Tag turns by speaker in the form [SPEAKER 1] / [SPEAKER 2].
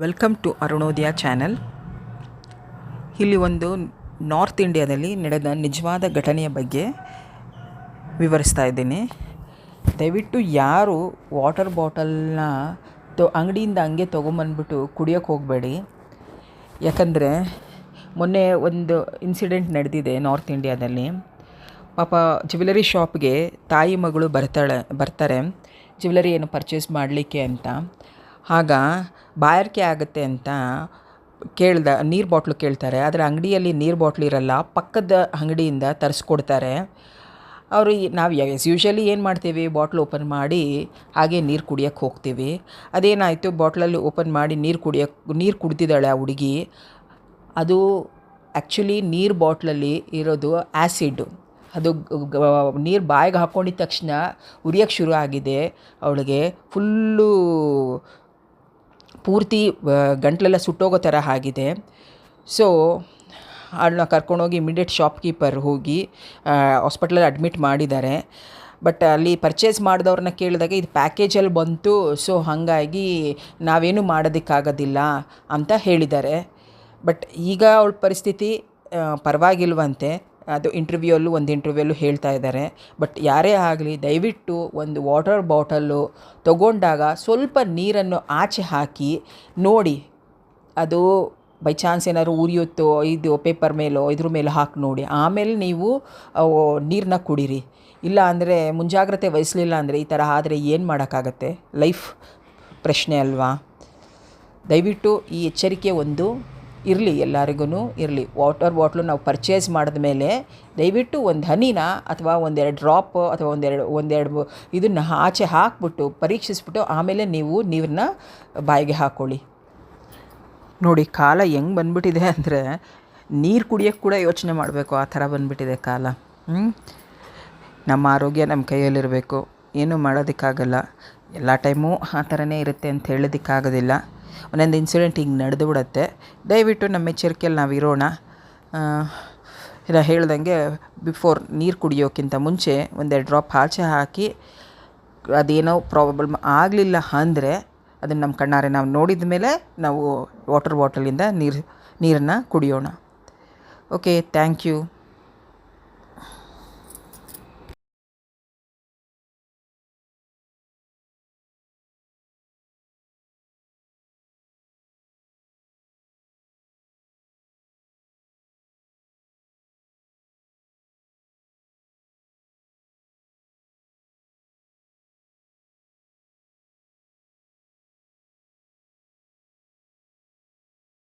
[SPEAKER 1] Welcome to Arunodaya channel. ಇಲ್ಲಿ ಒಂದು north ಇಂಡಿಯಾದಲ್ಲಿ ನಡೆದ ನಿಜವಾದ ಘಟನೆಯ ಬಗ್ಗೆ ವಿವರಿಸ್ತಾ ಇದ್ದೀನಿ. ದಯವಿಟ್ಟು ಯಾರು ವಾಟರ್ ಬಾಟಲ್ನ ಅಂಗಡಿಯಿಂದ ಹಂಗೆ ತೊಗೊಂಬಂದ್ಬಿಟ್ಟು ಕುಡಿಯೋಕ್ಕೆ ಹೋಗಬೇಡಿ. ಯಾಕಂದರೆ ಮೊನ್ನೆ ಒಂದು ಇನ್ಸಿಡೆಂಟ್ ನಡೆದಿದೆ ನಾರ್ತ್ ಇಂಡಿಯಾದಲ್ಲಿ. ಪಾಪ ಜ್ಯುವೆಲರಿ ಶಾಪ್ಗೆ ತಾಯಿ ಮಗಳು ಬರ್ತಾರೆ ಜ್ಯುವೆಲರಿ ಏನು ಪರ್ಚೇಸ್ ಮಾಡಲಿಕ್ಕೆ ಅಂತ. ಆಗ ಬಾಯಾರಿಕೆ ಆಗುತ್ತೆ ಅಂತ ನೀರು ಬಾಟ್ಲು ಕೇಳ್ತಾರೆ. ಆದರೆ ಅಂಗಡಿಯಲ್ಲಿ ನೀರು ಬಾಟ್ಲು ಇರಲ್ಲ, ಪಕ್ಕದ ಅಂಗಡಿಯಿಂದ ತರಿಸ್ಕೊಡ್ತಾರೆ. ಅವರು ನಾವು ಯೂಶ್ವಲಿ ಏನು ಮಾಡ್ತೀವಿ, ಬಾಟ್ಲ್ ಓಪನ್ ಮಾಡಿ ಹಾಗೆ ನೀರು ಕುಡಿಯೋಕ್ಕೆ ಹೋಗ್ತೀವಿ. ಅದೇನಾಯಿತು, ಬಾಟ್ಲಲ್ಲಿ ಓಪನ್ ಮಾಡಿ ನೀರು ಕುಡ್ದಿದ್ದಾಳೆ ಆ ಹುಡುಗಿ. ಅದು ಆ್ಯಕ್ಚುಲಿ ನೀರು ಬಾಟ್ಲಲ್ಲಿ ಇರೋದು ಆ್ಯಸಿಡ್ಡು. ಅದು ನೀರು ಬಾಯಿಗೆ ಹಾಕ್ಕೊಂಡಿದ್ದ ತಕ್ಷಣ ಉರಿಯೋಕ್ಕೆ ಶುರು ಆಗಿದೆ ಅವಳಿಗೆ. ಪೂರ್ತಿ ಗಂಟಲೆಲ್ಲ ಸುಟ್ಟೋಗೋ ಥರ ಆಗಿದೆ. ಸೊ ಅವಳನ್ನ ಕರ್ಕೊಂಡೋಗಿ ಇಮಿಡಿಯೇಟ್ ಶಾಪ್ಕೀಪರ್ ಹೋಗಿ ಹಾಸ್ಪಿಟ್ಲಲ್ಲಿ ಅಡ್ಮಿಟ್ ಮಾಡಿದ್ದಾರೆ. ಬಟ್ ಅಲ್ಲಿ ಪರ್ಚೇಸ್ ಮಾಡಿದವ್ರನ್ನ ಕೇಳಿದಾಗ ಇದು ಪ್ಯಾಕೇಜಲ್ಲಿ ಬಂತು, ಸೊ ಹಾಗಾಗಿ ನಾವೇನು ಮಾಡೋದಕ್ಕಾಗೋದಿಲ್ಲ ಅಂತ ಹೇಳಿದ್ದಾರೆ. ಬಟ್ ಈಗ ಅವಳ ಪರಿಸ್ಥಿತಿ ಪರವಾಗಿಲ್ವಂತೆ. ಅದು ಒಂದು ಇಂಟರ್ವ್ಯೂಲ್ಲೂ ಹೇಳ್ತಾ ಇದ್ದಾರೆ. ಬಟ್ ಯಾರೇ ಆಗಲಿ ದಯವಿಟ್ಟು ಒಂದು ವಾಟರ್ ಬಾಟಲ್ಲು ತೊಗೊಂಡಾಗ ಸ್ವಲ್ಪ ನೀರನ್ನು ಆಚೆ ಹಾಕಿ ನೋಡಿ. ಅದು ಬೈ ಚಾನ್ಸ್ ಏನಾದ್ರು ಉರಿಯುತ್ತೋ, ಇದು ಪೇಪರ್ ಮೇಲೋ ಇದ್ರ ಮೇಲೆ ಹಾಕಿ ನೋಡಿ, ಆಮೇಲೆ ನೀವು ನೀರನ್ನ ಕುಡೀರಿ. ಇಲ್ಲ ಅಂದರೆ ಮುಂಜಾಗ್ರತೆ ವಹಿಸಲಿಲ್ಲ ಅಂದರೆ ಈ ಥರ ಆದರೆ ಏನು ಮಾಡೋಕ್ಕಾಗತ್ತೆ? ಲೈಫ್ ಪ್ರಶ್ನೆ ಅಲ್ವಾ? ದಯವಿಟ್ಟು ಈ ಎಚ್ಚರಿಕೆ ಒಂದು ಇರಲಿ, ಎಲ್ಲರಿಗೂ ಇರಲಿ. ವಾಟರ್ ಬಾಟ್ಲು ನಾವು ಪರ್ಚೇಸ್ ಮಾಡಿದ ಮೇಲೆ ದಯವಿಟ್ಟು ಒಂದು ಹನಿನ ಅಥವಾ ಒಂದೆರಡು ಡ್ರಾಪ್ ಅಥವಾ ಒಂದೆರಡು ಇದನ್ನು ಆಚೆ ಹಾಕ್ಬಿಟ್ಟು ಪರೀಕ್ಷಿಸ್ಬಿಟ್ಟು ಆಮೇಲೆ ನೀವು ನೀರನ್ನ ಬಾಯಿಗೆ ಹಾಕ್ಕೊಳ್ಳಿ. ನೋಡಿ, ಕಾಲ ಹೆಂಗೆ ಬಂದುಬಿಟ್ಟಿದೆ ಅಂದರೆ ನೀರು ಕುಡಿಯೋಕ್ಕೆ ಕೂಡ ಯೋಚನೆ ಮಾಡಬೇಕು, ಆ ಥರ ಬಂದುಬಿಟ್ಟಿದೆ ಕಾಲ. ನಮ್ಮ ಆರೋಗ್ಯ ನಮ್ಮ ಕೈಯಲ್ಲಿರಬೇಕು, ಏನೂ ಮಾಡೋದಕ್ಕಾಗಲ್ಲ. ಎಲ್ಲ ಟೈಮು ಆ ಥರನೇ ಇರುತ್ತೆ ಅಂತ ಹೇಳೋದಕ್ಕಾಗೋದಿಲ್ಲ. ಒಂದೊಂದು ಇನ್ಸಿಡೆಂಟ್ ಹಿಂಗೆ ನಡೆದು ಬಿಡುತ್ತೆ. ದಯವಿಟ್ಟು ನಮ್ಮ ಎಚ್ಚರಿಕೆಯಲ್ಲಿ ನಾವು ಇರೋಣ. ಇಲ್ಲ ಹೇಳ್ದಂಗೆ ಬಿಫೋರ್ ನೀರು ಕುಡಿಯೋಕ್ಕಿಂತ ಮುಂಚೆ ಒಂದೆರಡು ಡ್ರಾಪ್ ಆಚೆ ಹಾಕಿ, ಅದೇನೋ ಪ್ರಾಬ್ಲಮ್ ಆಗಲಿಲ್ಲ ಅಂದರೆ ಅದನ್ನು ನಮ್ಮ ಕಣ್ಣಾರೆ ನಾವು ನೋಡಿದ ಮೇಲೆ ನಾವು ವಾಟರ್ ಬಾಟಲಿಂದ ನೀರನ್ನು ಕುಡಿಯೋಣ. Okay, thank you.